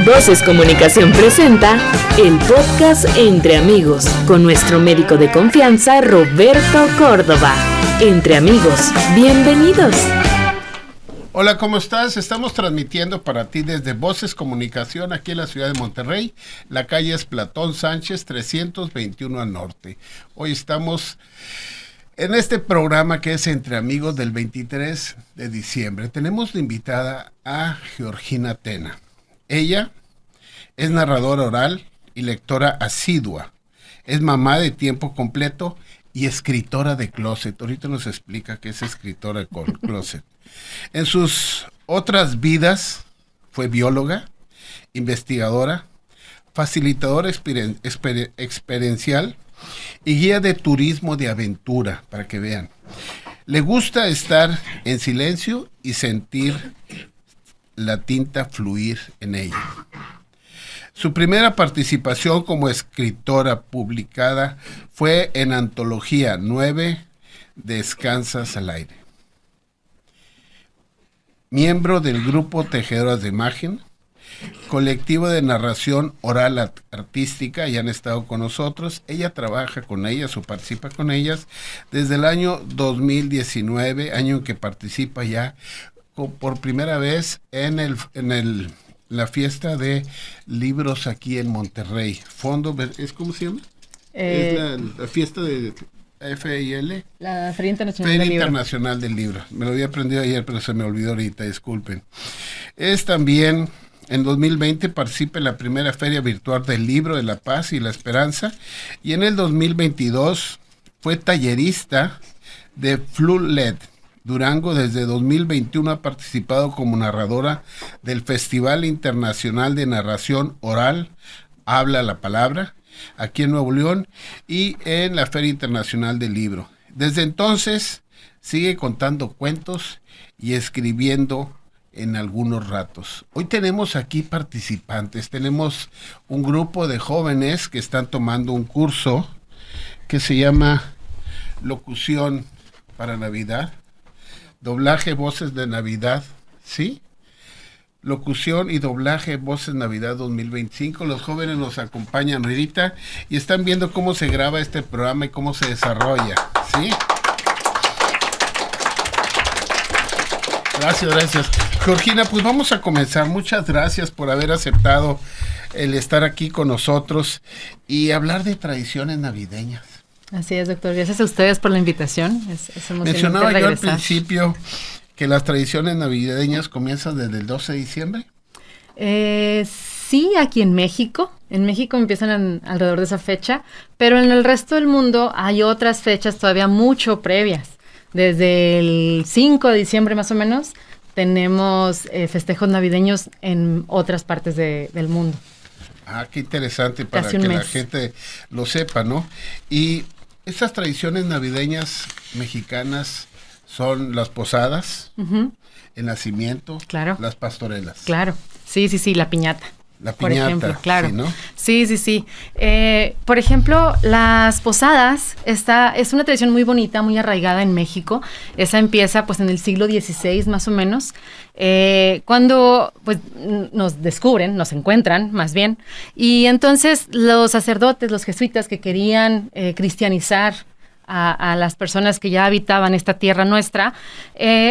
Voces Comunicación presenta el podcast Entre Amigos con nuestro médico de confianza Roberto Córdoba. Entre amigos, bienvenidos. Hola, ¿cómo estás? Estamos transmitiendo para ti desde Voces Comunicación aquí en la ciudad de Monterrey. La calle es Platón Sánchez 321 al norte. Hoy estamos en este programa que es Entre Amigos del 23 de diciembre. Tenemos de invitada a Georgina Tena. Ella es narradora oral y lectora asidua. Es mamá de tiempo completo y escritora de closet. Ahorita nos explica qué es escritora de closet. En sus otras vidas fue bióloga, investigadora, facilitadora experiencial y guía de turismo de aventura, para que vean. Le gusta estar en silencio y sentir la tinta fluir en ella. Su primera participación como escritora publicada fue en Antología 9, Descansas al aire. Miembro del grupo Tejedoras de Imagen, colectivo de narración oral artística, ya han estado con nosotros. Ella trabaja con ellas o participa con ellas desde el año 2019, año en que participa ya por primera vez en la fiesta de libros aquí en Monterrey. ¿Cómo se llama? Es la fiesta de FIL. La Feria Internacional del Libro. Me lo había aprendido ayer, pero se me olvidó ahorita, disculpen. Es también, en 2020, participa en la primera Feria Virtual del Libro de la Paz y la Esperanza, y en el 2022 fue tallerista de FLULED Durango. Desde 2021 ha participado como narradora del Festival Internacional de Narración Oral, Habla la Palabra, aquí en Nuevo León, y en la Feria Internacional del Libro. Desde entonces sigue contando cuentos y escribiendo en algunos ratos. Hoy tenemos aquí participantes, tenemos un grupo de jóvenes que están tomando un curso que se llama Locución para Navidad, Doblaje Voces de Navidad, ¿sí? Locución y doblaje Voces Navidad 2025. Los jóvenes nos acompañan ahorita y están viendo cómo se graba este programa y cómo se desarrolla, ¿sí? Gracias. Georgina, pues vamos a comenzar. Muchas gracias por haber aceptado el estar aquí con nosotros y hablar de tradiciones navideñas. Así es, doctor. Gracias a ustedes por la invitación. Es emocionante Mencionaba regresar. Yo al principio que las tradiciones navideñas comienzan desde el 12 de diciembre. Sí, aquí en México. En México empiezan alrededor de esa fecha, pero en el resto del mundo hay otras fechas todavía mucho previas. Desde el 5 de diciembre más o menos tenemos festejos navideños en otras partes del mundo. Ah, qué interesante para que la gente lo sepa, ¿no? Y estas tradiciones navideñas mexicanas son las posadas, uh-huh, el nacimiento, claro, las pastorelas. Claro, sí, la piñata. La piñata, por ejemplo, claro. Sí, ¿no? Sí. Por ejemplo, las posadas, es una tradición muy bonita, muy arraigada en México. Esa empieza pues en el siglo XVI más o menos, cuando pues nos encuentran más bien, y entonces los sacerdotes, los jesuitas que querían cristianizar a las personas que ya habitaban esta tierra nuestra,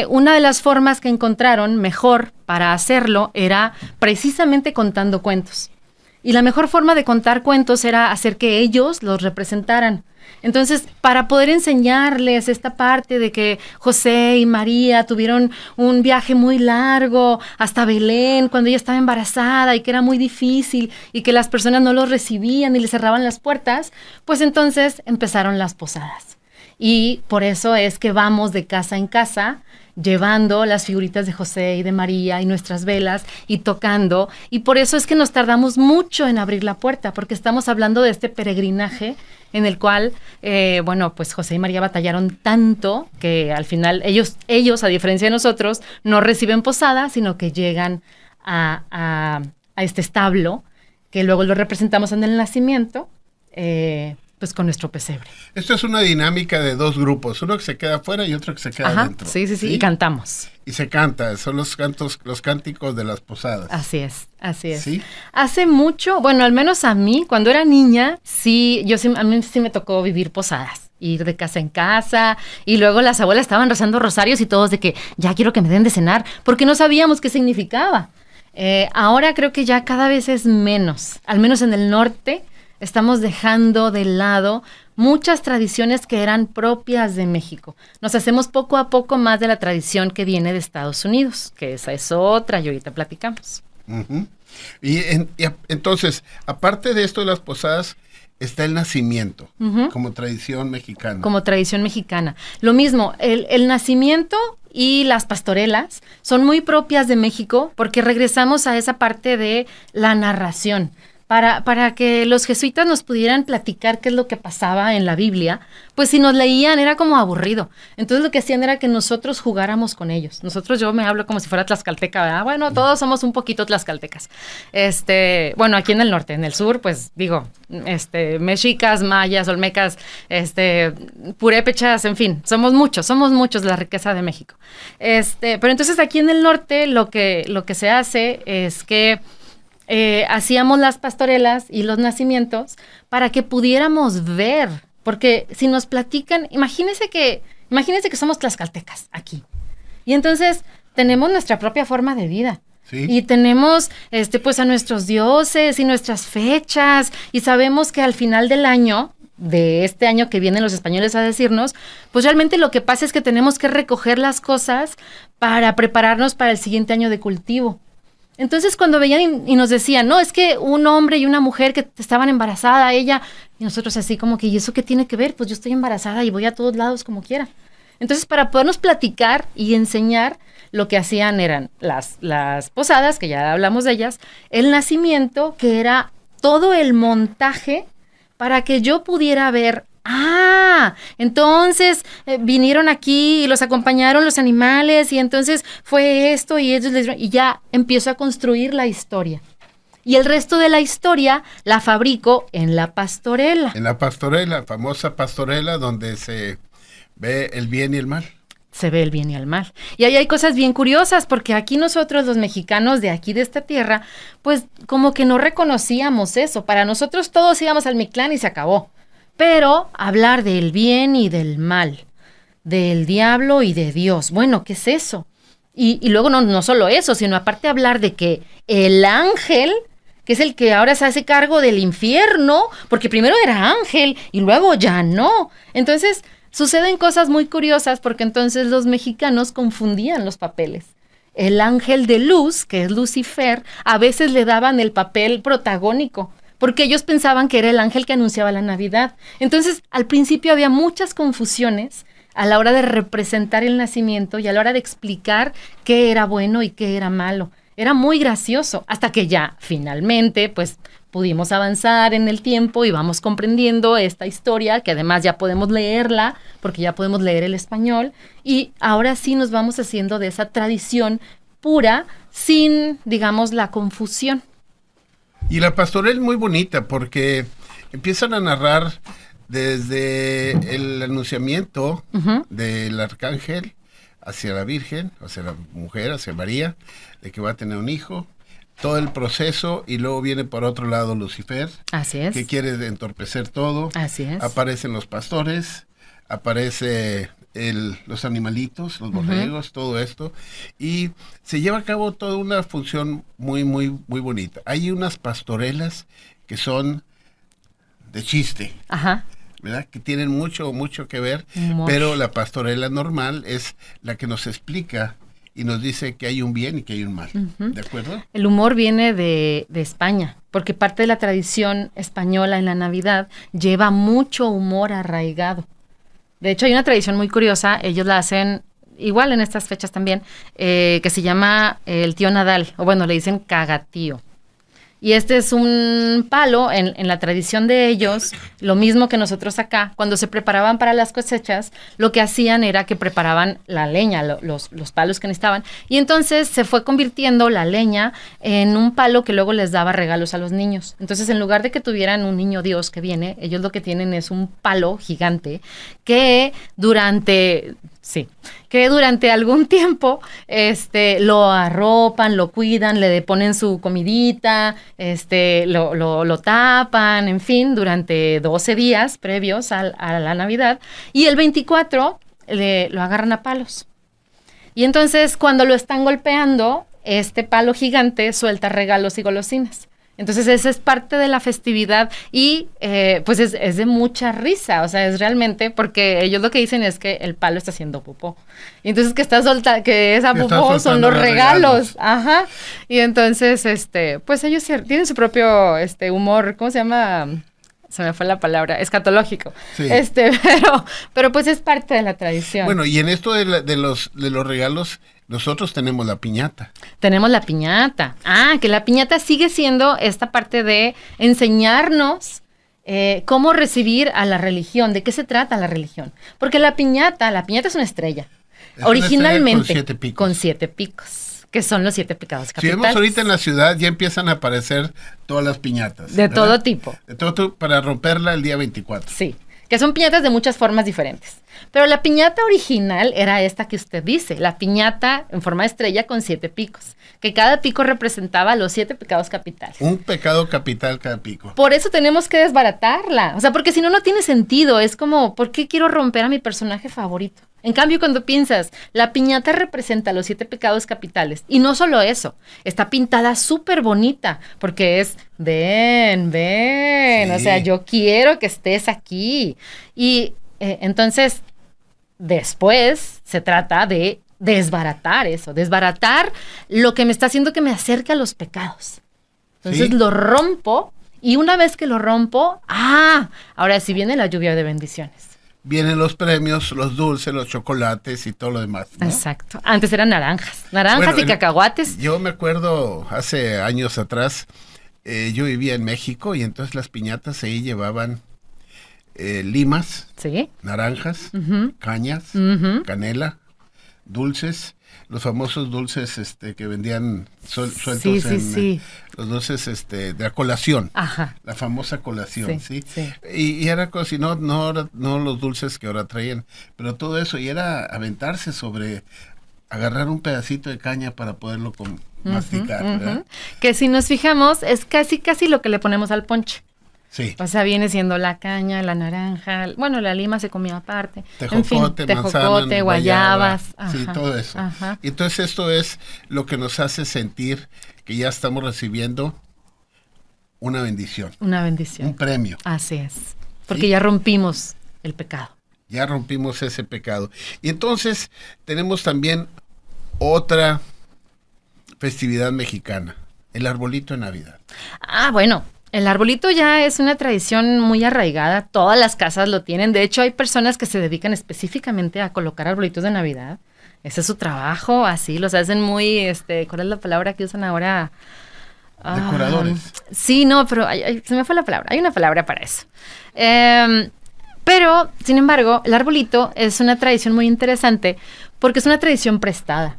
una de las formas que encontraron mejor para hacerlo era precisamente contando cuentos. Y la mejor forma de contar cuentos era hacer que ellos los representaran. Entonces, para poder enseñarles esta parte de que José y María tuvieron un viaje muy largo hasta Belén cuando ella estaba embarazada y que era muy difícil y que las personas no los recibían y les cerraban las puertas, pues entonces empezaron las posadas. Y por eso es que vamos de casa en casa llevando las figuritas de José y de María y nuestras velas y tocando, y por eso es que nos tardamos mucho en abrir la puerta, porque estamos hablando de este peregrinaje en el cual, pues José y María batallaron tanto que al final ellos, a diferencia de nosotros, no reciben posada, sino que llegan a este establo, que luego lo representamos en el nacimiento, pues con nuestro pesebre. Esto es una dinámica de dos grupos, uno que se queda afuera y otro que se queda adentro. Sí, y cantamos. Y se canta, son los cánticos de las posadas. Así es. ¿Sí? Hace mucho, bueno, al menos a mí, cuando era niña, a mí sí me tocó vivir posadas. Ir de casa en casa, y luego las abuelas estaban rezando rosarios y todos de que ya quiero que me den de cenar, porque no sabíamos qué significaba. Ahora creo que ya cada vez es menos, al menos en el norte. Estamos dejando de lado muchas tradiciones que eran propias de México. Nos hacemos poco a poco más de la tradición que viene de Estados Unidos, que esa es otra y ahorita platicamos. Uh-huh. Y entonces, aparte de esto de las posadas, está el nacimiento, como tradición mexicana. Como tradición mexicana. Lo mismo, el nacimiento y las pastorelas son muy propias de México porque regresamos a esa parte de la narración. Para que los jesuitas nos pudieran platicar qué es lo que pasaba en la Biblia, pues si nos leían era como aburrido. Entonces lo que hacían era que nosotros jugáramos con ellos. Yo me hablo como si fuera tlaxcalteca, ¿verdad? Bueno, todos somos un poquito tlaxcaltecas. Bueno, aquí en el norte, en el sur, pues digo, mexicas, mayas, olmecas, purépechas, en fin, somos muchos la riqueza de México. Pero entonces aquí en el norte lo que se hace es que hacíamos las pastorelas y los nacimientos para que pudiéramos ver, porque si nos platican, imagínense que somos tlaxcaltecas aquí, y entonces tenemos nuestra propia forma de vida. ¿Sí? Y tenemos pues a nuestros dioses y nuestras fechas, y sabemos que al final del año, de este año que vienen los españoles a decirnos, pues realmente lo que pasa es que tenemos que recoger las cosas para prepararnos para el siguiente año de cultivo. Entonces cuando veían y nos decían, no, es que un hombre y una mujer que estaban embarazada, ella, y nosotros así como que, ¿y eso qué tiene que ver? Pues yo estoy embarazada y voy a todos lados como quiera. Entonces para podernos platicar y enseñar, lo que hacían eran las posadas, que ya hablamos de ellas, el nacimiento, que era todo el montaje para que yo pudiera ver, entonces vinieron aquí y los acompañaron los animales y entonces fue esto y ellos y ya empiezo a construir la historia. Y el resto de la historia la fabrico en la pastorela. En la pastorela, famosa pastorela donde se ve el bien y el mal. Se ve el bien y el mal. Y ahí hay cosas bien curiosas, porque aquí nosotros, los mexicanos de aquí, de esta tierra, pues como que no reconocíamos eso. Para nosotros todos íbamos al Mictlán y se acabó. Pero hablar del bien y del mal, del diablo y de Dios, bueno, ¿qué es eso? Y luego no solo eso, sino aparte hablar de que el ángel, que es el que ahora se hace cargo del infierno, porque primero era ángel y luego ya no. Entonces suceden cosas muy curiosas porque entonces los mexicanos confundían los papeles. El ángel de luz, que es Lucifer, a veces le daban el papel protagónico, porque ellos pensaban que era el ángel que anunciaba la Navidad. Entonces, al principio había muchas confusiones a la hora de representar el nacimiento y a la hora de explicar qué era bueno y qué era malo. Era muy gracioso, hasta que ya, finalmente, pues, pudimos avanzar en el tiempo y vamos comprendiendo esta historia, que además ya podemos leerla, porque ya podemos leer el español, y ahora sí nos vamos haciendo de esa tradición pura, sin, digamos, la confusión. Y la pastorela es muy bonita porque empiezan a narrar desde el anunciamiento del arcángel hacia la Virgen, hacia la mujer, hacia María, de que va a tener un hijo, todo el proceso, y luego viene por otro lado Lucifer, así es, que quiere entorpecer todo. Así es. Aparecen los pastores, aparece los animalitos, los borregos, todo esto, y se lleva a cabo toda una función muy, muy, muy bonita. Hay unas pastorelas que son de chiste, ¿verdad? Que tienen mucho, mucho que ver, pero la pastorela normal es la que nos explica y nos dice que hay un bien y que hay un mal, ¿de acuerdo? El humor viene de España, porque parte de la tradición española en la Navidad lleva mucho humor arraigado. De hecho, hay una tradición muy curiosa, ellos la hacen igual en estas fechas también, que se llama el tío Nadal, o bueno, le dicen cagatío. Y este es un palo, en la tradición de ellos, lo mismo que nosotros acá, cuando se preparaban para las cosechas, lo que hacían era que preparaban la leña, los palos que necesitaban, y entonces se fue convirtiendo la leña en un palo que luego les daba regalos a los niños. Entonces, en lugar de que tuvieran un niño Dios que viene, ellos lo que tienen es un palo gigante que durante algún tiempo lo arropan, lo cuidan, le ponen su comidita, lo tapan, en fin, durante 12 días previos a la Navidad, y el 24 lo agarran a palos. Y entonces, cuando lo están golpeando, este palo gigante suelta regalos y golosinas. Entonces, esa es parte de la festividad y pues es de mucha risa, o sea, es realmente porque ellos lo que dicen es que el palo está haciendo popó. Y entonces que esa popó son los regalos. Ajá. Y entonces, pues ellos tienen su propio humor, ¿cómo se llama? Se me fue la palabra, escatológico. Sí. Pero pues es parte de la tradición. Bueno, y en esto de los regalos, nosotros tenemos la piñata. Tenemos la piñata. Que la piñata sigue siendo esta parte de enseñarnos cómo recibir a la religión, de qué se trata la religión. Porque la piñata es una estrella. Originalmente, una estrella con 7 picos. Que son los 7 pecados capitales. Si vemos ahorita en la ciudad, ya empiezan a aparecer todas las piñatas. De todo tipo. De todo, para romperla el día 24. Sí, que son piñatas de muchas formas diferentes. Pero la piñata original era esta que usted dice, la piñata en forma de estrella con 7 picos, que cada pico representaba los 7 pecados capitales. Un pecado capital cada pico. Por eso tenemos que desbaratarla, o sea, porque si no, no tiene sentido, es como, ¿por qué quiero romper a mi personaje favorito? En cambio, cuando piensas, la piñata representa los 7 pecados capitales, y no solo eso, está pintada súper bonita, porque es, ven, sí. O sea, yo quiero que estés aquí, y entonces, después se trata de desbaratar eso, desbaratar lo que me está haciendo que me acerque a los pecados. Entonces lo rompo, y una vez que lo rompo, ahora sí viene la lluvia de bendiciones. Vienen los premios, los dulces, los chocolates y todo lo demás, ¿no? Exacto. Antes eran naranjas y cacahuates. Yo me acuerdo hace años atrás, yo vivía en México y entonces las piñatas ahí llevaban limas, naranjas, cañas, canela, dulces, los famosos dulces que vendían sueltos los dulces de la colación. Ajá. La famosa colación, ¿sí? Y era como si no los dulces que ahora traían, pero todo eso, y era aventarse sobre agarrar un pedacito de caña para poderlo masticar, ¿verdad? Que si nos fijamos, es casi lo que le ponemos al ponche. Sí. O sea, viene siendo la caña, la naranja, bueno, la lima se comía aparte. Tejocote, manzana, guayabas. Sí, todo eso. Ajá. Y entonces esto es lo que nos hace sentir que ya estamos recibiendo una bendición. Una bendición. Un premio. Así es. Porque ya rompimos el pecado. Ya rompimos ese pecado. Y entonces tenemos también otra festividad mexicana, el arbolito de Navidad. Bueno. El arbolito ya es una tradición muy arraigada, todas las casas lo tienen, de hecho hay personas que se dedican específicamente a colocar arbolitos de Navidad, ese es su trabajo, así los hacen muy, ¿cuál es la palabra que usan ahora? Decoradores. Sí, no, pero se me fue la palabra, hay una palabra para eso. Pero, sin embargo, el arbolito es una tradición muy interesante porque es una tradición prestada.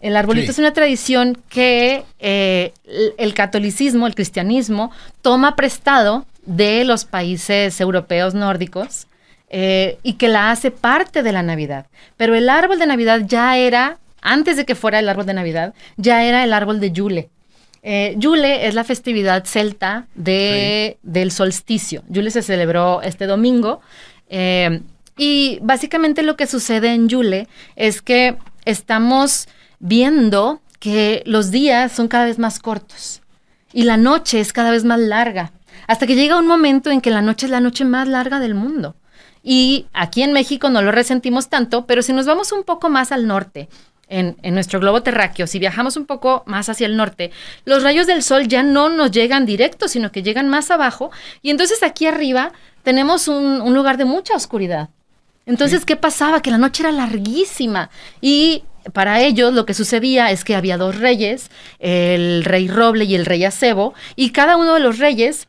El arbolito es una tradición que el catolicismo, el cristianismo, toma prestado de los países europeos nórdicos y que la hace parte de la Navidad. Pero el árbol de Navidad ya era, antes de que fuera el árbol de Navidad, ya era el árbol de Yule. Yule es la festividad celta del solsticio. Yule se celebró este domingo y básicamente lo que sucede en Yule es que estamos viendo que los días son cada vez más cortos y la noche es cada vez más larga, hasta que llega un momento en que la noche es la noche más larga del mundo. Y aquí en México no lo resentimos tanto, pero si nos vamos un poco más al norte, en nuestro globo terráqueo, si viajamos un poco más hacia el norte, los rayos del sol ya no nos llegan directos, sino que llegan más abajo, y entonces aquí arriba tenemos un lugar de mucha oscuridad. Entonces, ¿qué pasaba? Que la noche era larguísima y para ellos lo que sucedía es que había 2 reyes, el rey Roble y el rey Acebo, y cada uno de los reyes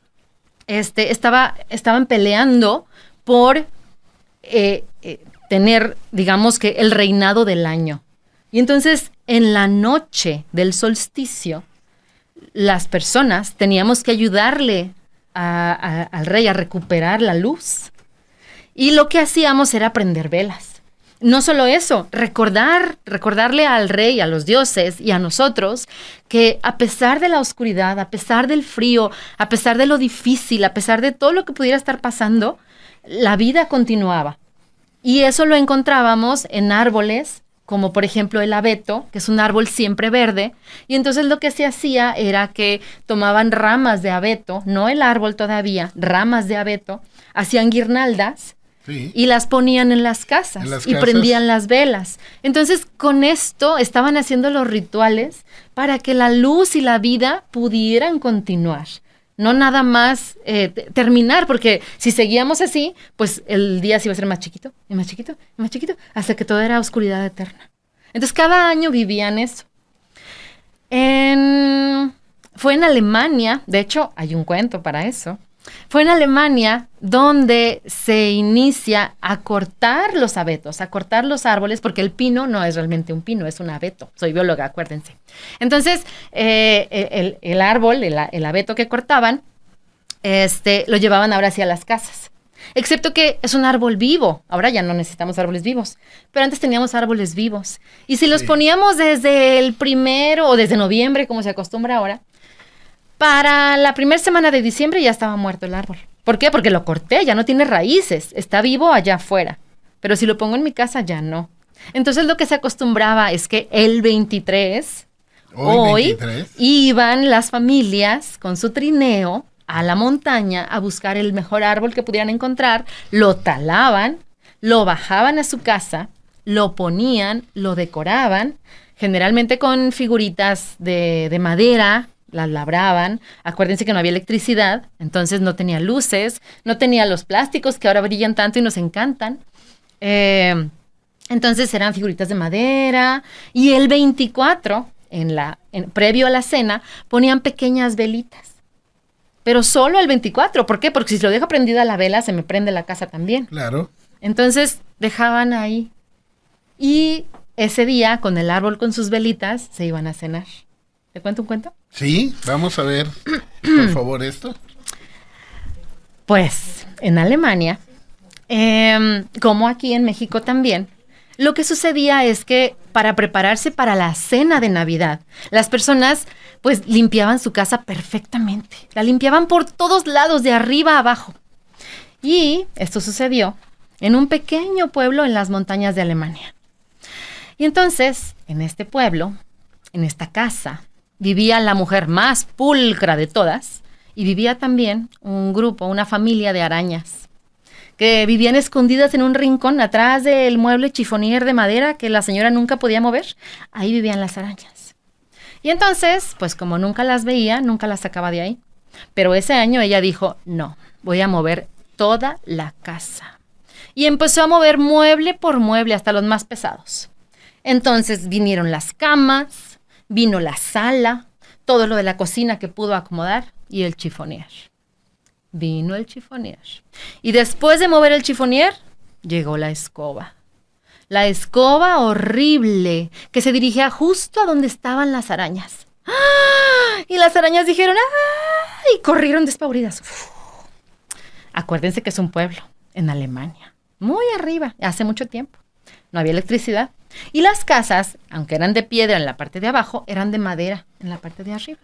estaban peleando por tener, digamos que, el reinado del año. Y entonces, en la noche del solsticio, las personas teníamos que ayudarle al rey a recuperar la luz. Y lo que hacíamos era prender velas. No solo eso, recordarle al rey, a los dioses y a nosotros que a pesar de la oscuridad, a pesar del frío, a pesar de lo difícil, a pesar de todo lo que pudiera estar pasando, la vida continuaba. Y eso lo encontrábamos en árboles, como por ejemplo el abeto, que es un árbol siempre verde, y entonces lo que se hacía era que tomaban ramas de abeto, no el árbol todavía, ramas de abeto, hacían guirnaldas, sí, y las ponían en las casas y prendían las velas. Entonces con esto estaban haciendo los rituales para que la luz y la vida pudieran continuar. No nada más terminar, porque si seguíamos así, pues el día se iba a ser más chiquito, y más chiquito, y más chiquito, hasta que todo era oscuridad eterna. Entonces cada año vivían eso. Fue en Alemania, de hecho hay un cuento para eso, fue en Alemania donde se inicia a cortar los abetos, a cortar los árboles, porque el pino no es realmente un pino, es un abeto. Soy bióloga, acuérdense. Entonces, el árbol, el abeto que cortaban, lo llevaban ahora hacia las casas. Excepto que es un árbol vivo. Ahora ya no necesitamos árboles vivos, pero antes teníamos árboles vivos. Y si los poníamos desde el 1 o desde noviembre, como se acostumbra ahora, para la primera semana de diciembre ya estaba muerto el árbol. ¿Por qué? Porque lo corté, ya no tiene raíces, está vivo allá afuera. Pero si lo pongo en mi casa, ya no. Entonces lo que se acostumbraba es que el 23, hoy 23, iban las familias con su trineo a la montaña a buscar el mejor árbol que pudieran encontrar, lo talaban, lo bajaban a su casa, lo ponían, lo decoraban, generalmente con figuritas de madera, las labraban. Acuérdense que no había electricidad, entonces no tenía luces, no tenía los plásticos que ahora brillan tanto y nos encantan. Entonces eran figuritas de madera, y el 24, previo a la cena, ponían pequeñas velitas. Pero solo el 24, ¿por qué? Porque si lo dejo prendida la vela, se me prende la casa también. Claro. Entonces dejaban ahí, y ese día, con el árbol con sus velitas, se iban a cenar. ¿Te cuento un cuento? Sí, vamos a ver, por favor, esto. Pues, en Alemania, como aquí en México también, lo que sucedía es que para prepararse para la cena de Navidad, las personas pues limpiaban su casa perfectamente. La limpiaban por todos lados, de arriba a abajo. Y esto sucedió en un pequeño pueblo en las montañas de Alemania. Y entonces, en este pueblo, en esta casa, vivía la mujer más pulcra de todas, y vivía también un grupo, una familia de arañas, que vivían escondidas en un rincón atrás del mueble chifonier de madera que la señora nunca podía mover. Ahí vivían las arañas. Y entonces, pues como nunca las veía, nunca las sacaba de ahí. Pero ese año ella dijo, no, voy a mover toda la casa. Y empezó a mover mueble por mueble, hasta los más pesados. Entonces vinieron las camas, vino la sala, todo lo de la cocina que pudo acomodar, y el chifonier. Vino el chifonier. Y después de mover el chifonier, llegó la escoba. La escoba horrible, que se dirigía justo a donde estaban las arañas. ¡Ah! Y las arañas dijeron, ¡ah! Y corrieron despavoridas. Uf. Acuérdense que es un pueblo en Alemania, muy arriba, hace mucho tiempo. No había electricidad. Y las casas, aunque eran de piedra en la parte de abajo, eran de madera en la parte de arriba.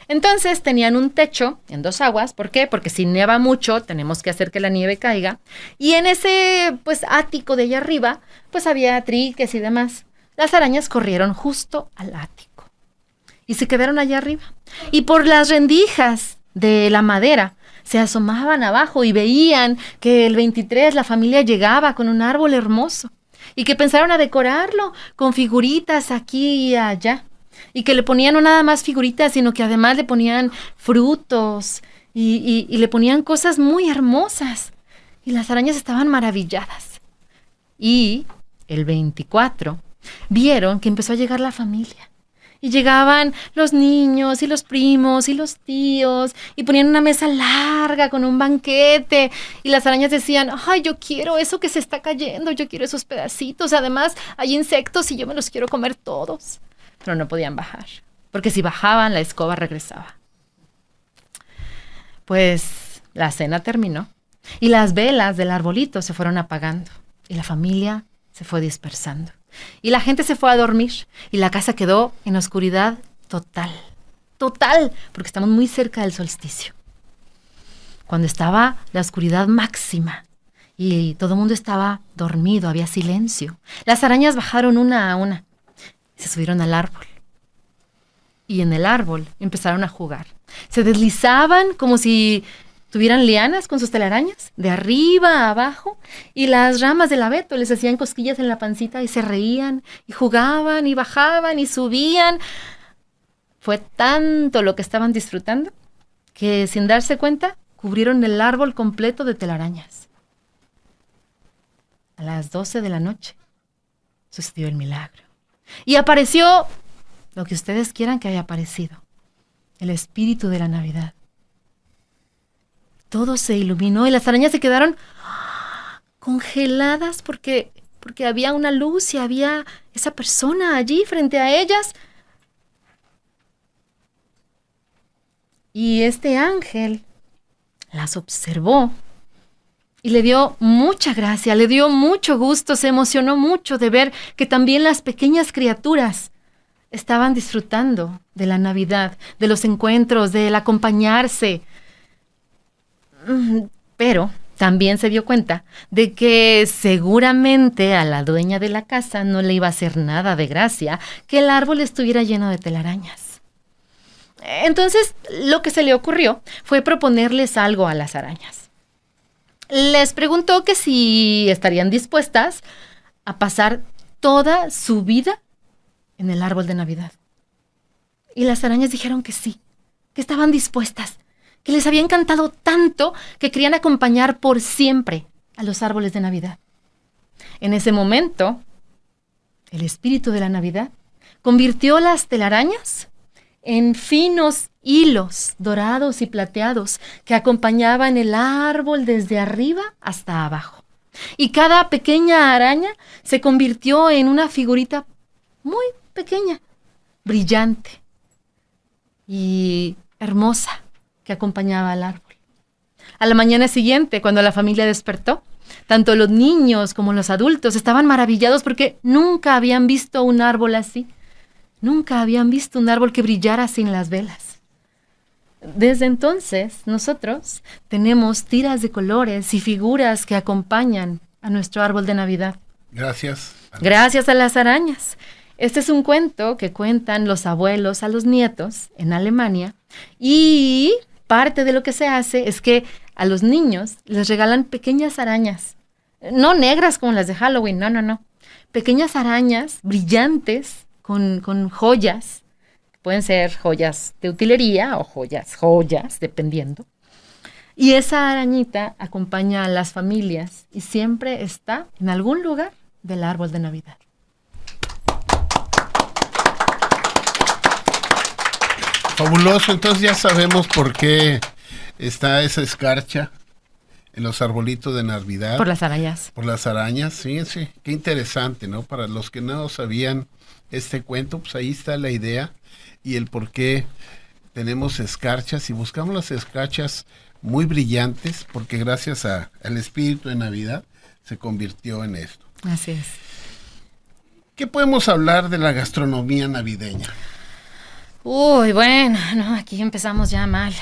Entonces tenían un techo en 2 aguas. ¿Por qué? Porque si nieva mucho, tenemos que hacer que la nieve caiga. Y en ese pues ático de allá arriba, pues había triques y demás. Las arañas corrieron justo al ático y se quedaron allá arriba. Y por las rendijas de la madera se asomaban abajo y veían que el 23 la familia llegaba con un árbol hermoso. Y que pensaron a decorarlo con figuritas aquí y allá. Y que le ponían no nada más figuritas, sino que además le ponían frutos y le ponían cosas muy hermosas. Y las arañas estaban maravilladas. Y el 24 vieron que empezó a llegar la familia. Y llegaban los niños y los primos y los tíos y ponían una mesa larga con un banquete y las arañas decían, ay, yo quiero eso que se está cayendo, yo quiero esos pedacitos, además hay insectos y yo me los quiero comer todos. Pero no podían bajar, porque si bajaban la escoba regresaba. Pues la cena terminó y las velas del arbolito se fueron apagando y la familia se fue dispersando. Y la gente se fue a dormir y la casa quedó en oscuridad total, porque estamos muy cerca del solsticio. Cuando estaba la oscuridad máxima y todo el mundo estaba dormido, había silencio, las arañas bajaron una a una, se subieron al árbol y en el árbol empezaron a jugar. Se deslizaban como si tuvieran lianas con sus telarañas, de arriba a abajo, y las ramas del abeto les hacían cosquillas en la pancita y se reían, y jugaban, y bajaban, y subían. Fue tanto lo que estaban disfrutando, que sin darse cuenta, cubrieron el árbol completo de telarañas. A las 12 de la noche, sucedió el milagro. Y apareció lo que ustedes quieran que haya aparecido, el espíritu de la Navidad. Todo se iluminó y las arañas se quedaron congeladas porque había una luz y había esa persona allí frente a ellas. Y este ángel las observó y le dio mucha gracia, le dio mucho gusto, se emocionó mucho de ver que también las pequeñas criaturas estaban disfrutando de la Navidad, de los encuentros, del acompañarse. Pero también se dio cuenta de que seguramente a la dueña de la casa no le iba a hacer nada de gracia que el árbol estuviera lleno de telarañas. Entonces, lo que se le ocurrió fue proponerles algo a las arañas. Les preguntó que si estarían dispuestas a pasar toda su vida en el árbol de Navidad. Y las arañas dijeron que sí, que estaban dispuestas, que les había encantado tanto que querían acompañar por siempre a los árboles de Navidad. En ese momento, el espíritu de la Navidad convirtió las telarañas en finos hilos dorados y plateados que acompañaban el árbol desde arriba hasta abajo. Y cada pequeña araña se convirtió en una figurita muy pequeña, brillante y hermosa, que acompañaba al árbol. A la mañana siguiente, cuando la familia despertó, tanto los niños como los adultos estaban maravillados porque nunca habían visto un árbol así. Nunca habían visto un árbol que brillara sin las velas. Desde entonces, nosotros tenemos tiras de colores y figuras que acompañan a nuestro árbol de Navidad. Gracias. Gracias a las arañas. Este es un cuento que cuentan los abuelos a los nietos en Alemania y parte de lo que se hace es que a los niños les regalan pequeñas arañas, no negras como las de Halloween, no. Pequeñas arañas brillantes con joyas, pueden ser joyas de utilería o joyas, dependiendo. Y esa arañita acompaña a las familias y siempre está en algún lugar del árbol de Navidad. Fabuloso, entonces ya sabemos por qué está esa escarcha en los arbolitos de Navidad. Por las arañas. Por las arañas, sí, qué interesante, ¿no? Para los que no sabían este cuento, pues ahí está la idea y el por qué tenemos escarchas y buscamos las escarchas muy brillantes porque gracias al espíritu de Navidad se convirtió en esto. Así es. ¿Qué podemos hablar de la gastronomía navideña? Uy, bueno, no, aquí empezamos ya mal.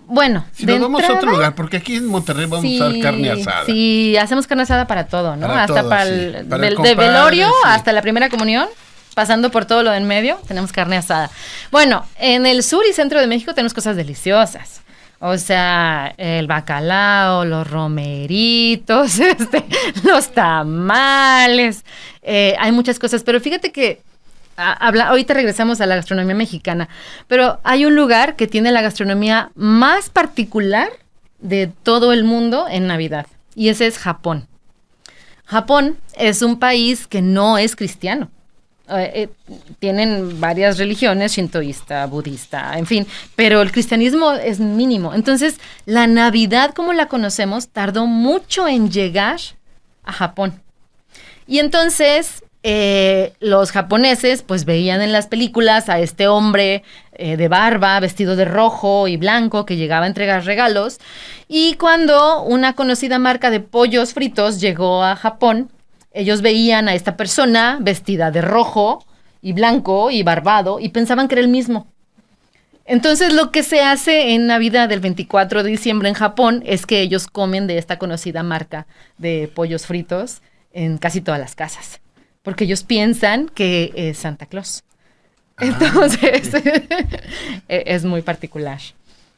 Bueno, si nos vamos a otro lugar, porque aquí en Monterrey vamos a usar carne asada. Sí, hacemos carne asada para todo, ¿no? Para hasta todo, para sí. el Para el de velorio, sí. hasta la primera comunión, pasando por todo lo de en medio, tenemos carne asada. Bueno, en el sur y centro de México tenemos cosas deliciosas. O sea, el bacalao, los romeritos, los tamales, hay muchas cosas, pero fíjate que ahorita regresamos a la gastronomía mexicana, pero hay un lugar que tiene la gastronomía más particular de todo el mundo en Navidad, y ese es Japón. Japón es un país que no es cristiano. Tienen varias religiones, shintoísta, budista, en fin, pero el cristianismo es mínimo. Entonces, la Navidad como la conocemos tardó mucho en llegar a Japón. Y entonces, los japoneses pues veían en las películas a este hombre de barba, vestido de rojo y blanco, que llegaba a entregar regalos. Y cuando una conocida marca de pollos fritos llegó a Japón, ellos veían a esta persona vestida de rojo y blanco y barbado y pensaban que era el mismo. Entonces, lo que se hace en Navidad del 24 de diciembre en Japón es que ellos comen de esta conocida marca de pollos fritos en casi todas las casas, porque ellos piensan que es Santa Claus. Entonces, es muy particular.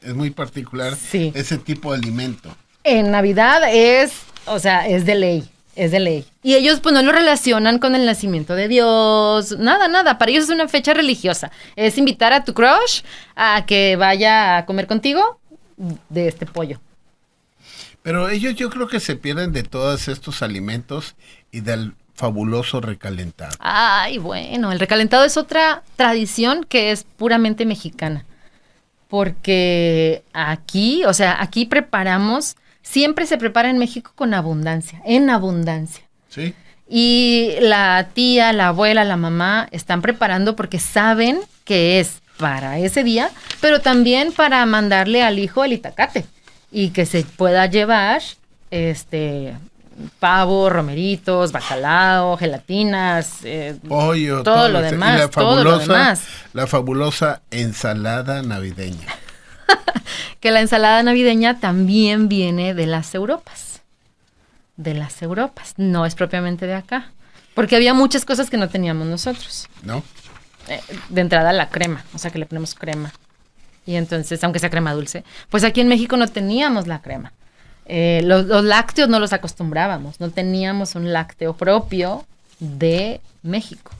Es muy particular Sí. ese tipo de alimento. En Navidad es de ley. Es de ley. Y ellos pues no lo relacionan con el nacimiento de Dios, nada. Para ellos es una fecha religiosa. Es invitar a tu crush a que vaya a comer contigo de este pollo. Pero ellos yo creo que se pierden de todos estos alimentos y del fabuloso recalentado. Ay, bueno, el recalentado es otra tradición que es puramente mexicana. Porque aquí preparamos... Siempre se prepara en México con abundancia, en abundancia. ¿Sí? Y la tía, la abuela, la mamá están preparando porque saben que es para ese día, pero también para mandarle al hijo el itacate y que se pueda llevar pavo, romeritos, bacalao, gelatinas, pollo, todo lo demás, todo lo demás. La fabulosa ensalada navideña. Que la ensalada navideña también viene de las Europas. De las Europas. No es propiamente de acá. Porque había muchas cosas que no teníamos nosotros. ¿No? De entrada la crema. O sea que le ponemos crema. Y entonces, aunque sea crema dulce. Pues aquí en México no teníamos la crema. Los lácteos no los acostumbrábamos. No teníamos un lácteo propio de México.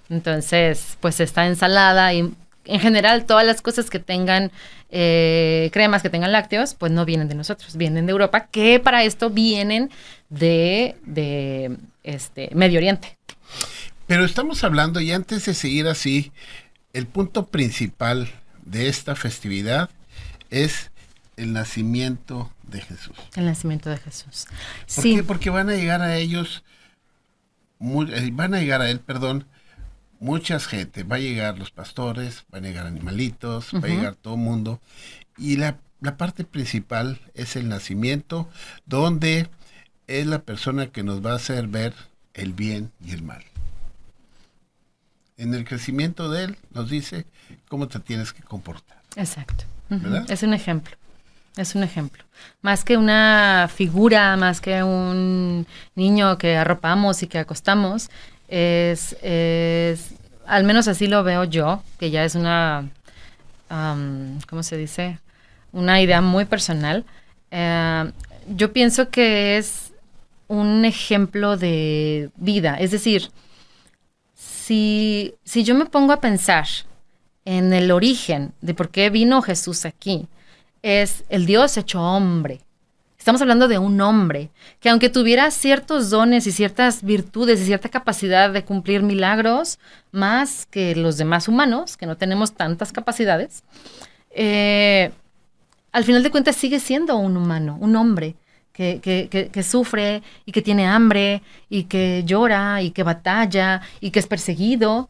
Entonces, pues esta ensalada y... En general, todas las cosas que tengan cremas, que tengan lácteos, pues no vienen de nosotros, vienen de Europa, que para esto vienen de Medio Oriente. Pero estamos hablando, y antes de seguir así, el punto principal de esta festividad es el nacimiento de Jesús. El nacimiento de Jesús. ¿Por Sí. qué? Porque van a llegar a ellos, mucha gente, va a llegar los pastores, van a llegar animalitos, va a llegar todo el mundo, y la parte principal es el nacimiento, donde es la persona que nos va a hacer ver el bien y el mal. En el crecimiento de él nos dice cómo te tienes que comportar. Exacto. ¿Verdad? Es un ejemplo. Es un ejemplo. Más que una figura, más que un niño que arropamos y que acostamos, es al menos así lo veo yo, que ya es una, ¿cómo se dice? Una idea muy personal. Yo pienso que es un ejemplo de vida. Es decir, si yo me pongo a pensar en el origen de por qué vino Jesús aquí, es el Dios hecho hombre. Estamos hablando de un hombre que aunque tuviera ciertos dones y ciertas virtudes y cierta capacidad de cumplir milagros, más que los demás humanos, que no tenemos tantas capacidades, al final de cuentas sigue siendo un humano, un hombre que sufre y que tiene hambre y que llora y que batalla y que es perseguido.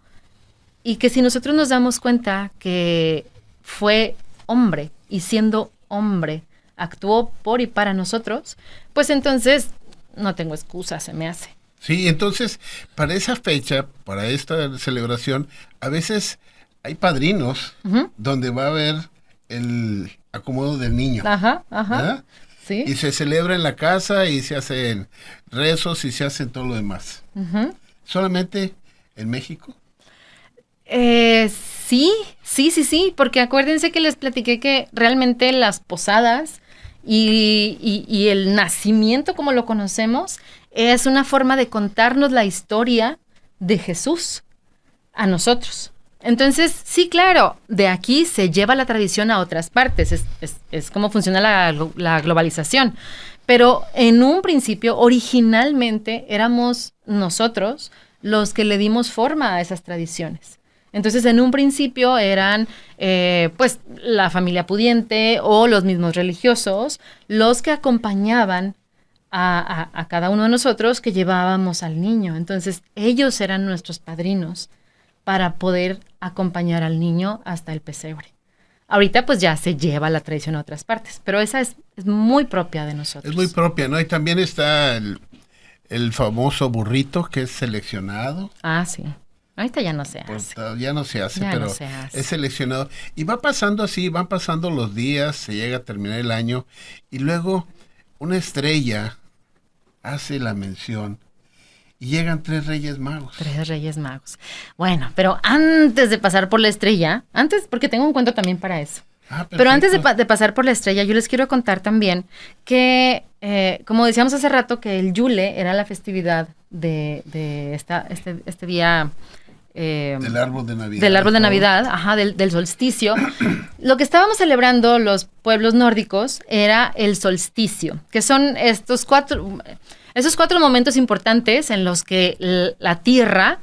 Y que si nosotros nos damos cuenta que fue hombre y siendo hombre, actuó por y para nosotros, pues entonces no tengo excusa, se me hace. Sí, entonces, para esa fecha, para esta celebración, a veces hay padrinos donde va a haber el acomodo del niño. Ajá. ¿Verdad? Sí. Y se celebra en la casa y se hacen rezos y se hacen todo lo demás. ¿Solamente en México? Sí, porque acuérdense que les platiqué que realmente las posadas y el nacimiento como lo conocemos es una forma de contarnos la historia de Jesús a nosotros. Entonces, sí, claro, de aquí se lleva la tradición a otras partes, es como funciona la globalización. Pero en un principio, originalmente, éramos nosotros los que le dimos forma a esas tradiciones. Entonces, en un principio eran, pues, la familia pudiente o los mismos religiosos los que acompañaban a cada uno de nosotros que llevábamos al niño. Entonces, ellos eran nuestros padrinos para poder acompañar al niño hasta el pesebre. Ahorita pues ya se lleva la tradición a otras partes, pero esa es muy propia de nosotros. Es muy propia, ¿no? Y también está el famoso burrito que es seleccionado. Ah, sí. Ahorita ya no se hace. Ya no se hace, Ya pero no se hace. es seleccionado. Y va pasando así, van pasando los días, se llega a terminar el año y luego una estrella hace la mención y llegan 3 Reyes Magos. 3 Reyes Magos. Bueno, pero antes de pasar por la estrella, porque tengo un cuento también para eso. Pero antes de pasar por la estrella, yo les quiero contar también que, como decíamos hace rato, que el Yule era la festividad de este día... del árbol de Navidad. Del árbol de Navidad, ajá, del solsticio. Lo que estábamos celebrando los pueblos nórdicos era el solsticio, que son esos 4 momentos importantes en los que la Tierra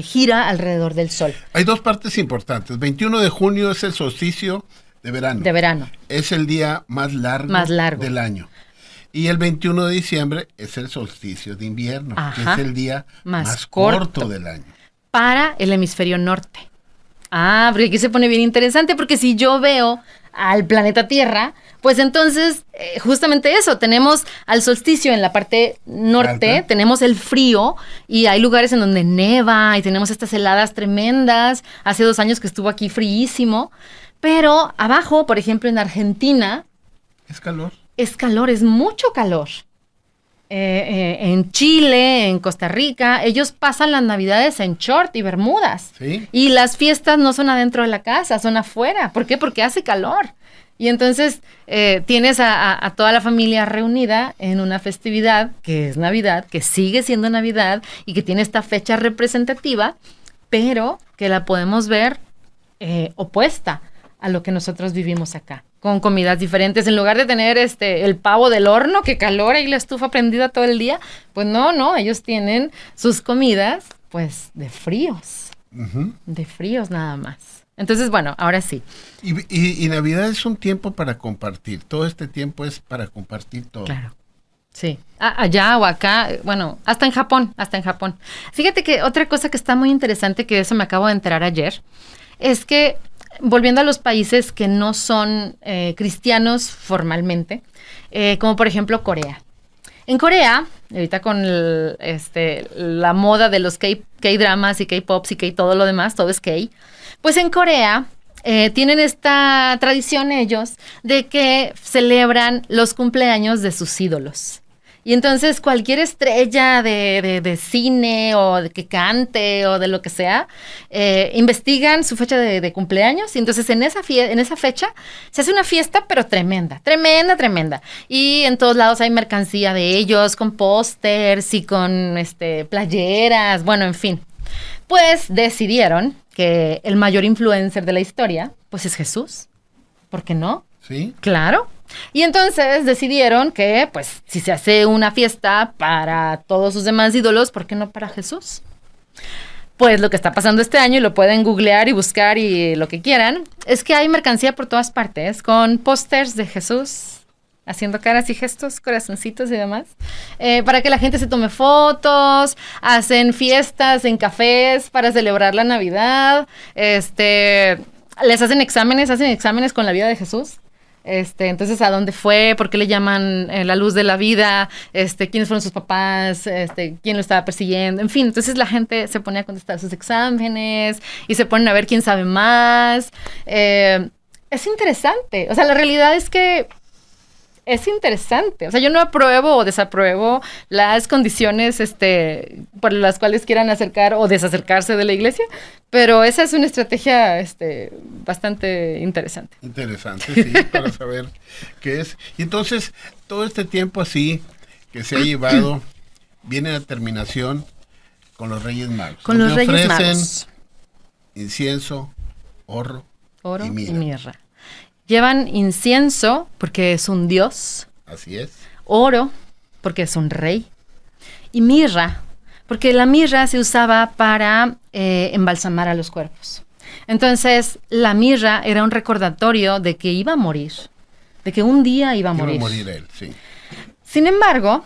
gira alrededor del Sol. Hay 2 partes importantes. 21 de junio es el solsticio de verano. De verano. Es el día más largo del año. Y el 21 de diciembre es el solsticio de invierno, que es el día más corto del año. Para el hemisferio norte. Ah, porque aquí se pone bien interesante, porque si yo veo al planeta Tierra, pues entonces, justamente eso, tenemos al solsticio en la parte norte, alta. Tenemos el frío y hay lugares en donde neva y tenemos estas heladas tremendas. Hace 2 años que estuvo aquí fríísimo, pero abajo, por ejemplo, en Argentina... Es calor. Es calor, es mucho calor. En Chile, en Costa Rica, ellos pasan las navidades en short y bermudas. ¿Sí? Y las fiestas no son adentro de la casa, son afuera. ¿Por qué? Porque hace calor. Y entonces tienes a toda la familia reunida en una festividad que es Navidad, que sigue siendo Navidad y que tiene esta fecha representativa, pero que la podemos ver opuesta a lo que nosotros vivimos acá, con comidas diferentes. En lugar de tener el pavo del horno que calora y la estufa prendida todo el día, pues no, ellos tienen sus comidas, pues, de fríos. Uh-huh. De fríos nada más. Entonces, bueno, ahora sí. Y Navidad es un tiempo para compartir. Todo este tiempo es para compartir todo. Claro. Sí. Allá o acá, bueno, hasta en Japón. Fíjate que otra cosa que está muy interesante, que de eso me acabo de enterar ayer, es que volviendo a los países que no son cristianos formalmente, como por ejemplo Corea. En Corea, ahorita con la moda de los K-dramas y K-pops y todo lo demás, todo es K, pues en Corea tienen esta tradición ellos de que celebran los cumpleaños de sus ídolos. Y entonces cualquier estrella de cine o de que cante o de lo que sea, investigan su fecha de cumpleaños y entonces en esa fecha se hace una fiesta pero tremenda. Y en todos lados hay mercancía de ellos con pósters y con playeras, bueno, en fin. Pues decidieron que el mayor influencer de la historia, pues es Jesús. ¿Por qué no? Sí. Claro. Y entonces decidieron que, pues, si se hace una fiesta para todos sus demás ídolos, ¿por qué no para Jesús? Pues lo que está pasando este año, y lo pueden googlear y buscar y lo que quieran, es que hay mercancía por todas partes con pósters de Jesús, haciendo caras y gestos, corazoncitos y demás, para que la gente se tome fotos, hacen fiestas en cafés para celebrar la Navidad, les hacen exámenes con la vida de Jesús. Entonces, ¿a dónde fue? ¿Por qué le llaman la luz de la vida? ¿Quiénes fueron sus papás? ¿Quién lo estaba persiguiendo? En fin, entonces la gente se pone a contestar sus exámenes y se ponen a ver quién sabe más. Es interesante. O sea, la realidad es que es interesante. O sea, yo no apruebo o desapruebo las condiciones por las cuales quieran acercar o desacercarse de la iglesia, pero esa es una estrategia bastante interesante. Interesante, sí, para saber qué es. Y entonces, todo este tiempo así que se ha llevado, viene a terminación con los Reyes Magos. Con los Reyes Magos. Ofrecen incienso, oro y mirra. Llevan incienso porque es un dios. Así es. oro, porque es un rey, y mirra, porque la mirra se usaba para embalsamar a los cuerpos. Entonces, la mirra era un recordatorio de que iba a morir, de que un día iba a morir. Iba a morir él, sí. Sin embargo,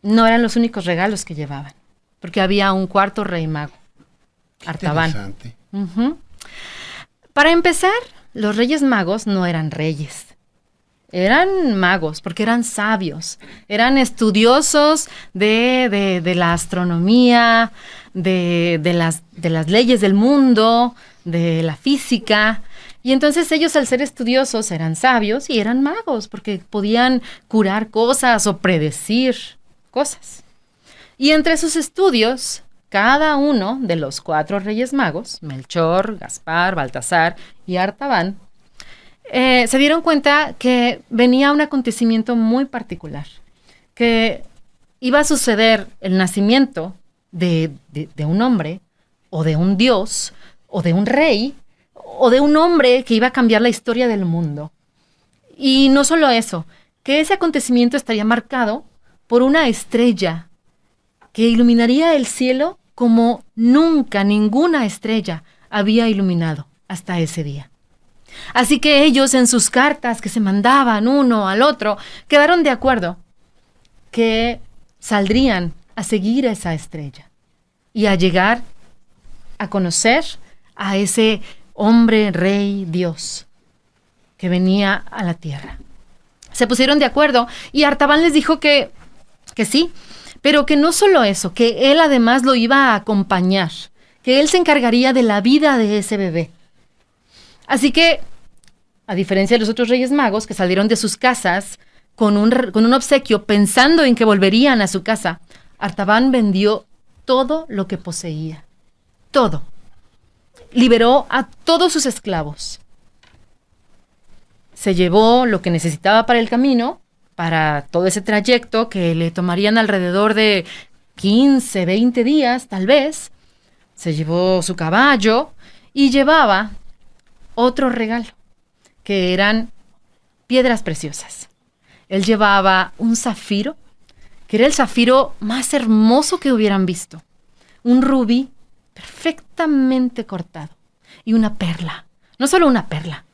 no eran los únicos regalos que llevaban, porque había un cuarto rey mago, Artaban. Interesante. Uh-huh. Para empezar, los reyes magos no eran reyes. Eran magos, porque eran sabios, eran estudiosos de la astronomía, de las leyes del mundo, de la física. Y entonces ellos, al ser estudiosos, eran sabios y eran magos, porque podían curar cosas o predecir cosas. Y entre sus estudios, cada uno de los 4 reyes magos, Melchor, Gaspar, Baltasar y Artaban, se dieron cuenta que venía un acontecimiento muy particular, que iba a suceder el nacimiento de un hombre, o de un dios, o de un rey, o de un hombre que iba a cambiar la historia del mundo. Y no solo eso, que ese acontecimiento estaría marcado por una estrella que iluminaría el cielo como nunca ninguna estrella había iluminado hasta ese día. Así que ellos, en sus cartas que se mandaban uno al otro, quedaron de acuerdo que saldrían a seguir a esa estrella y a llegar a conocer a ese hombre, rey, Dios, que venía a la tierra. Se pusieron de acuerdo y Artaban les dijo que sí, pero que no solo eso, que él además lo iba a acompañar, que él se encargaría de la vida de ese bebé. Así que, a diferencia de los otros reyes magos que salieron de sus casas con un obsequio pensando en que volverían a su casa, Artaban vendió todo lo que poseía. Todo. Liberó a todos sus esclavos. Se llevó lo que necesitaba para el camino, para todo ese trayecto que le tomarían alrededor de 15, 20 días, tal vez. Se llevó su caballo y llevaba otro regalo, que eran piedras preciosas. Él llevaba un zafiro, que era el zafiro más hermoso que hubieran visto. Un rubí perfectamente cortado. Y una perla. No solo una perla.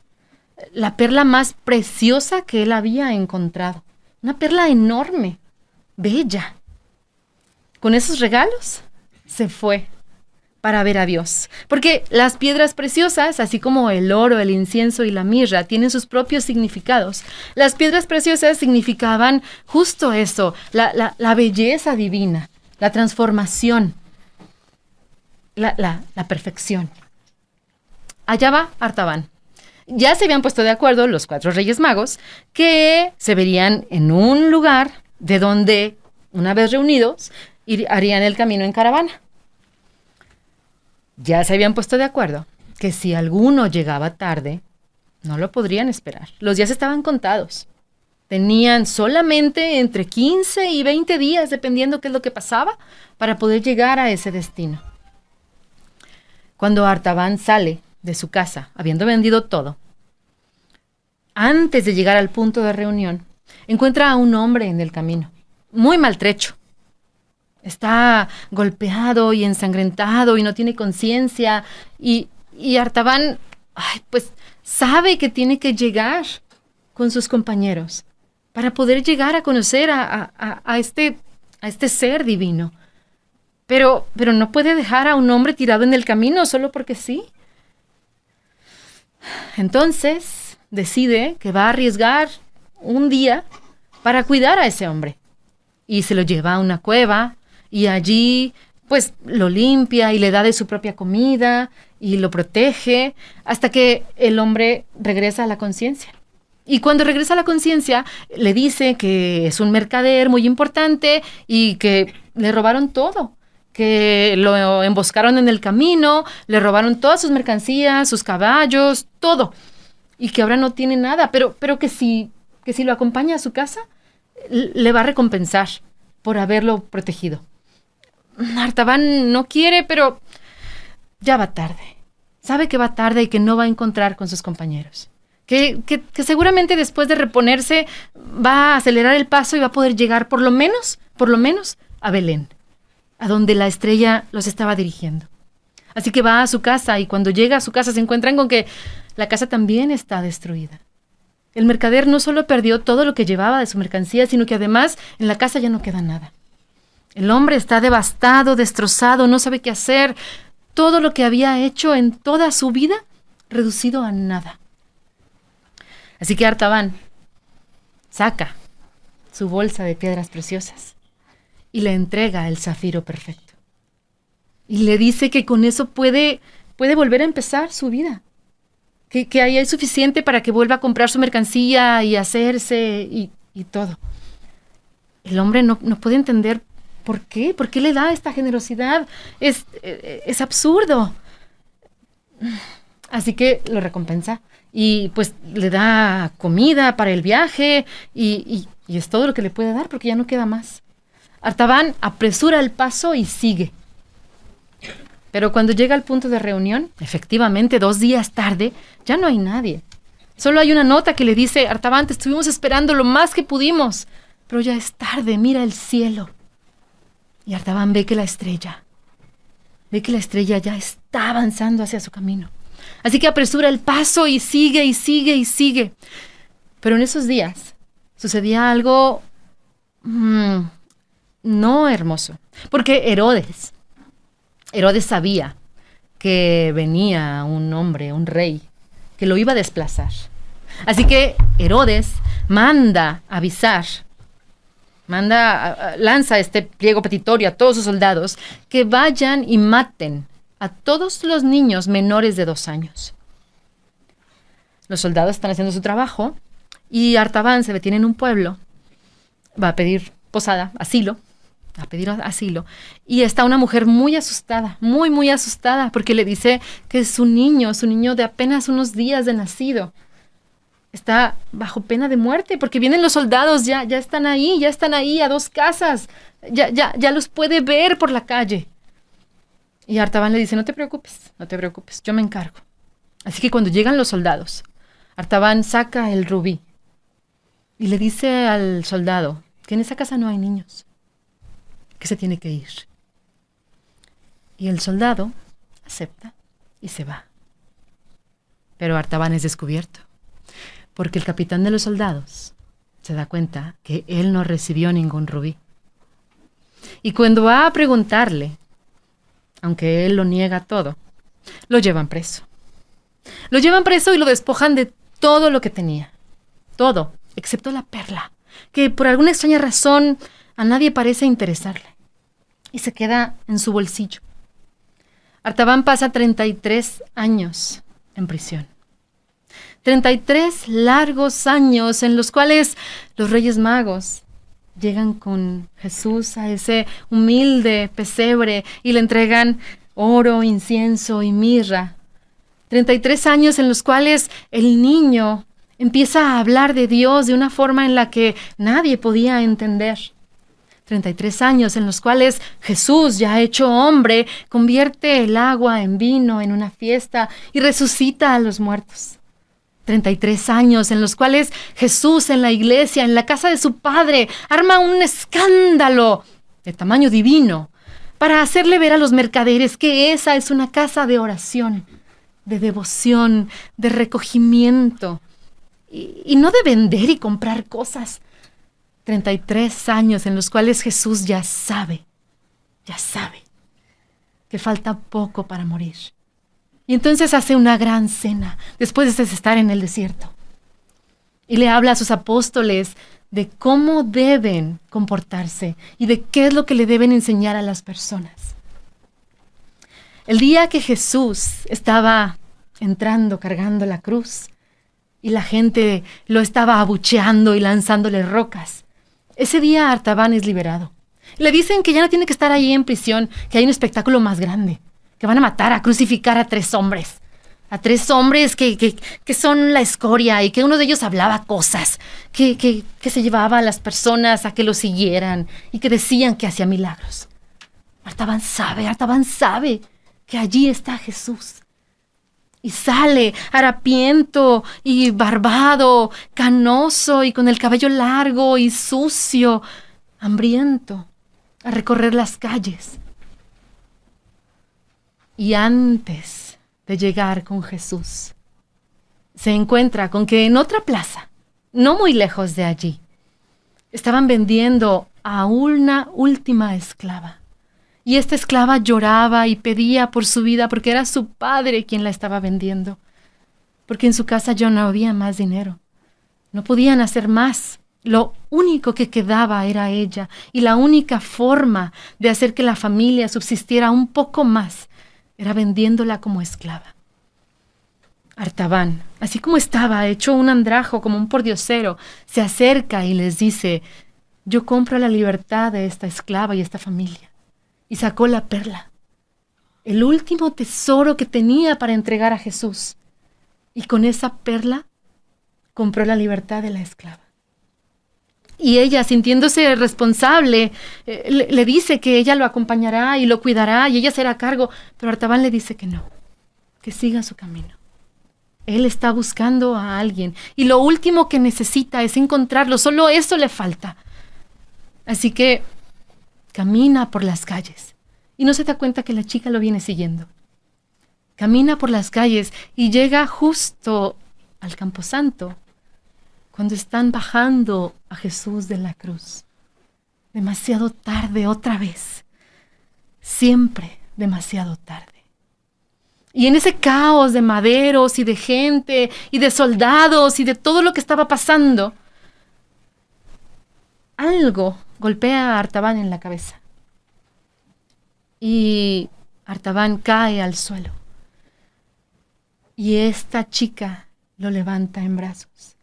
La perla más preciosa que él había encontrado. Una perla enorme, bella. Con esos regalos se fue para ver a Dios. Porque las piedras preciosas, así como el oro, el incienso y la mirra, tienen sus propios significados. Las piedras preciosas significaban justo eso, la belleza divina, la transformación, la perfección. Allá va Artaban. Ya se habían puesto de acuerdo los 4 reyes magos que se verían en un lugar de donde, una vez reunidos, harían el camino en caravana. Ya se habían puesto de acuerdo que si alguno llegaba tarde, no lo podrían esperar. Los días estaban contados. Tenían solamente entre 15 y 20 días, dependiendo qué es lo que pasaba, para poder llegar a ese destino. Cuando Artaban sale de su casa, habiendo vendido todo, antes de llegar al punto de reunión, encuentra a un hombre en el camino, muy maltrecho. Está golpeado y ensangrentado y no tiene conciencia. Y Artaban, pues sabe que tiene que llegar con sus compañeros para poder llegar a conocer a este ser divino. Pero no puede dejar a un hombre tirado en el camino solo porque sí. Entonces decide que va a arriesgar un día para cuidar a ese hombre. Y se lo lleva a una cueva. Y allí, pues, lo limpia y le da de su propia comida y lo protege hasta que el hombre regresa a la conciencia. Y cuando regresa a la conciencia, le dice que es un mercader muy importante y que le robaron todo, que lo emboscaron en el camino, le robaron todas sus mercancías, sus caballos, todo, y que ahora no tiene nada, pero que si lo acompaña a su casa, le va a recompensar por haberlo protegido. Artaban no quiere, pero ya va tarde. Sabe que va tarde y que no va a encontrar con sus compañeros. que seguramente después de reponerse va a acelerar el paso y va a poder llegar por lo menos, a Belén, a donde la estrella los estaba dirigiendo. Así que va a su casa y cuando llega a su casa se encuentran con que la casa también está destruida. El mercader no solo perdió todo lo que llevaba de su mercancía, sino que además en la casa ya no queda nada. El hombre está devastado, destrozado, no sabe qué hacer. Todo lo que había hecho en toda su vida, reducido a nada. Así que Artaban saca su bolsa de piedras preciosas y le entrega el zafiro perfecto. Y le dice que con eso puede volver a empezar su vida. Que ahí hay suficiente para que vuelva a comprar su mercancía y hacerse y todo. El hombre no puede entender por qué. ¿Por qué le da esta generosidad? Es absurdo. Así que lo recompensa y pues le da comida para el viaje y es todo lo que le puede dar porque ya no queda más. Artaban apresura el paso y sigue. Pero cuando llega al punto de reunión, efectivamente 2 días tarde, ya no hay nadie. Solo hay una nota que le dice: Artaban, te estuvimos esperando lo más que pudimos, pero ya es tarde, mira el cielo. Y Artaban ve que la estrella ya está avanzando hacia su camino. Así que apresura el paso y sigue y sigue y sigue. Pero en esos días sucedía algo no hermoso, porque Herodes sabía que venía un hombre, un rey, que lo iba a desplazar. Así que Herodes lanza este pliego petitorio a todos sus soldados que vayan y maten a todos los niños menores de 2 años. Los soldados están haciendo su trabajo y Artaban se detiene en un pueblo, va a pedir asilo, y está una mujer muy asustada, muy asustada, porque le dice que su niño de apenas unos días de nacido, está bajo pena de muerte, porque vienen los soldados, ya están ahí a 2 casas, ya los puede ver por la calle. Y Artaban le dice: no te preocupes, yo me encargo. Así que cuando llegan los soldados, Artaban saca el rubí y le dice al soldado que en esa casa no hay niños, que se tiene que ir. Y el soldado acepta y se va. Pero Artaban es descubierto, porque el capitán de los soldados se da cuenta que él no recibió ningún rubí. Y cuando va a preguntarle, aunque él lo niega todo, lo llevan preso. Lo llevan preso y lo despojan de todo lo que tenía. Todo, excepto la perla, que por alguna extraña razón a nadie parece interesarle. Y se queda en su bolsillo. Artaban pasa 33 años en prisión. 33 largos años en los cuales los Reyes Magos llegan con Jesús a ese humilde pesebre y le entregan oro, incienso y mirra. 33 años en los cuales el niño empieza a hablar de Dios de una forma en la que nadie podía entender. 33 años en los cuales Jesús, ya hecho hombre, convierte el agua en vino en una fiesta y resucita a los muertos. 33 años en los cuales Jesús en la iglesia, en la casa de su padre, arma un escándalo de tamaño divino para hacerle ver a los mercaderes que esa es una casa de oración, de devoción, de recogimiento y no de vender y comprar cosas. 33 años en los cuales Jesús ya sabe que falta poco para morir. Y entonces hace una gran cena después de estar en el desierto. Y le habla a sus apóstoles de cómo deben comportarse y de qué es lo que le deben enseñar a las personas. El día que Jesús estaba entrando cargando la cruz y la gente lo estaba abucheando y lanzándole rocas, ese día Artaban es liberado. Le dicen que ya no tiene que estar ahí en prisión, que hay un espectáculo más grande, que van a matar, a crucificar a 3 hombres. A 3 hombres que son la escoria y que uno de ellos hablaba cosas, que se llevaba a las personas a que lo siguieran y que decían que hacía milagros. Artaban sabe que allí está Jesús. Y sale harapiento y barbado, canoso y con el cabello largo y sucio, hambriento, a recorrer las calles. Y antes de llegar con Jesús, se encuentra con que en otra plaza, no muy lejos de allí, estaban vendiendo a una última esclava. Y esta esclava lloraba y pedía por su vida porque era su padre quien la estaba vendiendo. Porque en su casa ya no había más dinero. No podían hacer más. Lo único que quedaba era ella. Y la única forma de hacer que la familia subsistiera un poco más era vendiéndola como esclava. Artaban, así como estaba, hecho un andrajo, como un pordiosero, se acerca y les dice: yo compro la libertad de esta esclava y esta familia. Y sacó la perla, el último tesoro que tenía para entregar a Jesús. Y con esa perla compró la libertad de la esclava. Y ella, sintiéndose responsable, le dice que ella lo acompañará y lo cuidará y ella será a cargo. Pero Artaban le dice que no, que siga su camino. Él está buscando a alguien y lo último que necesita es encontrarlo. Solo eso le falta. Así que camina por las calles y no se da cuenta que la chica lo viene siguiendo. Camina por las calles y llega justo al camposanto cuando están bajando a Jesús de la cruz. Demasiado tarde otra vez. Siempre demasiado tarde. Y en ese caos de maderos y de gente y de soldados y de todo lo que estaba pasando, algo golpea a Artaban en la cabeza. Y Artaban cae al suelo. Y esta chica lo levanta en brazos.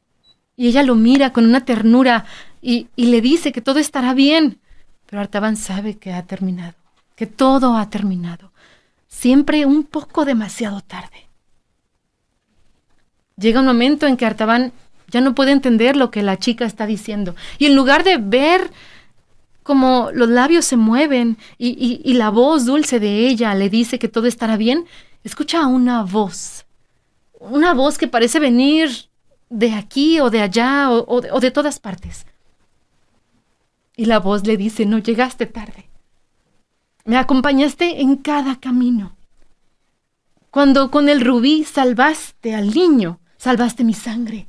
Y ella lo mira con una ternura y le dice que todo estará bien. Pero Artaban sabe que ha terminado, que todo ha terminado. Siempre un poco demasiado tarde. Llega un momento en que Artaban ya no puede entender lo que la chica está diciendo. Y en lugar de ver cómo los labios se mueven y la voz dulce de ella le dice que todo estará bien, escucha una voz que parece venir de aquí o de allá o de todas partes. Y la voz le dice: no llegaste tarde. Me acompañaste en cada camino. Cuando con el rubí salvaste al niño, salvaste mi sangre.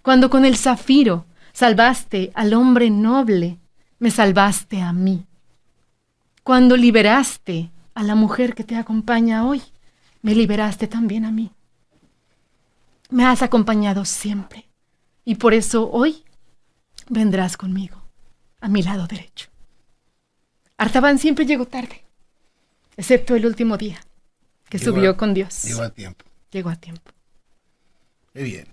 Cuando con el zafiro salvaste al hombre noble, me salvaste a mí. Cuando liberaste a la mujer que te acompaña hoy, me liberaste también a mí. Me has acompañado siempre y por eso hoy vendrás conmigo, a mi lado derecho. Artaban siempre llegó tarde, excepto el último día, que subió con Dios. Llegó a tiempo. Llegó a tiempo. Qué bien.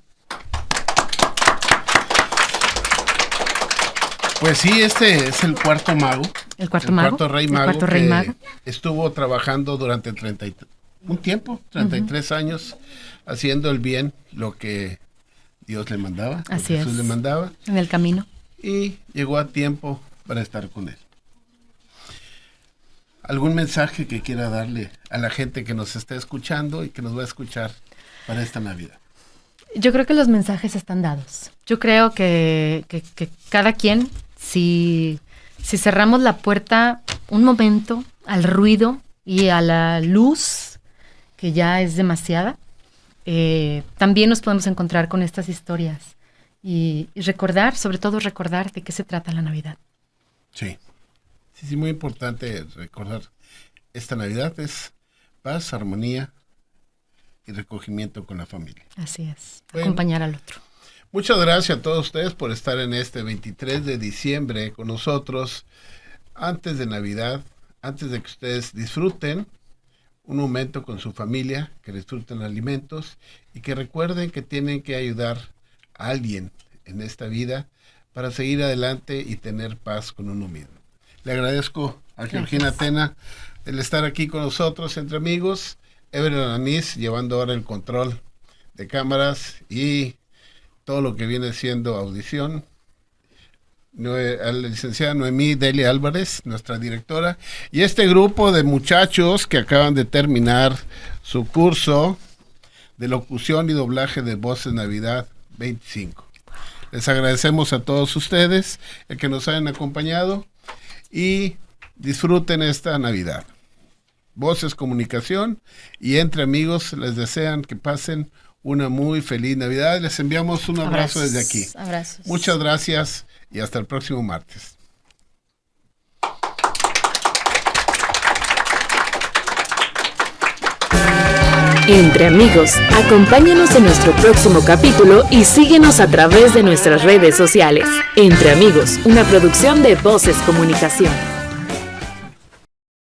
Pues sí, este es el cuarto mago. El cuarto mago. Cuarto rey mago. El cuarto rey mago. Estuvo trabajando durante 33 años, haciendo el bien, lo que Dios le mandaba, Así lo que Jesús es. le mandaba. En el camino. Y llegó a tiempo para estar con él. ¿Algún mensaje que quiera darle a la gente que nos está escuchando y que nos va a escuchar para esta Navidad? Yo creo que los mensajes están dados. Yo creo que cada quien, si cerramos la puerta un momento al ruido y a la luz, que ya es demasiada, también nos podemos encontrar con estas historias y recordar, sobre todo recordar de qué se trata la Navidad. Sí, muy importante recordar esta Navidad es paz, armonía y recogimiento con la familia. Así es, bueno, acompañar al otro. Muchas gracias a todos ustedes por estar en este 23 de diciembre con nosotros, antes de Navidad, antes de que ustedes disfruten un momento con su familia, que disfruten alimentos y que recuerden que tienen que ayudar a alguien en esta vida para seguir adelante y tener paz con uno mismo. Le agradezco a Georgina Tena el estar aquí con nosotros entre amigos, Evelyn Anís llevando ahora el control de cámaras y todo lo que viene siendo audición, a la licenciada Noemí Delia Álvarez, nuestra directora, y este grupo de muchachos que acaban de terminar su curso de locución y doblaje de Voces Navidad 25. Les agradecemos a todos ustedes el que nos hayan acompañado y disfruten esta Navidad. Voces Comunicación y Entre Amigos les desean que pasen una muy feliz Navidad. Les enviamos un abrazo desde aquí. Abrazos. Muchas gracias y hasta el próximo martes. Entre Amigos, acompáñanos en nuestro próximo capítulo y síguenos a través de nuestras redes sociales. Entre Amigos, una producción de Voces Comunicación.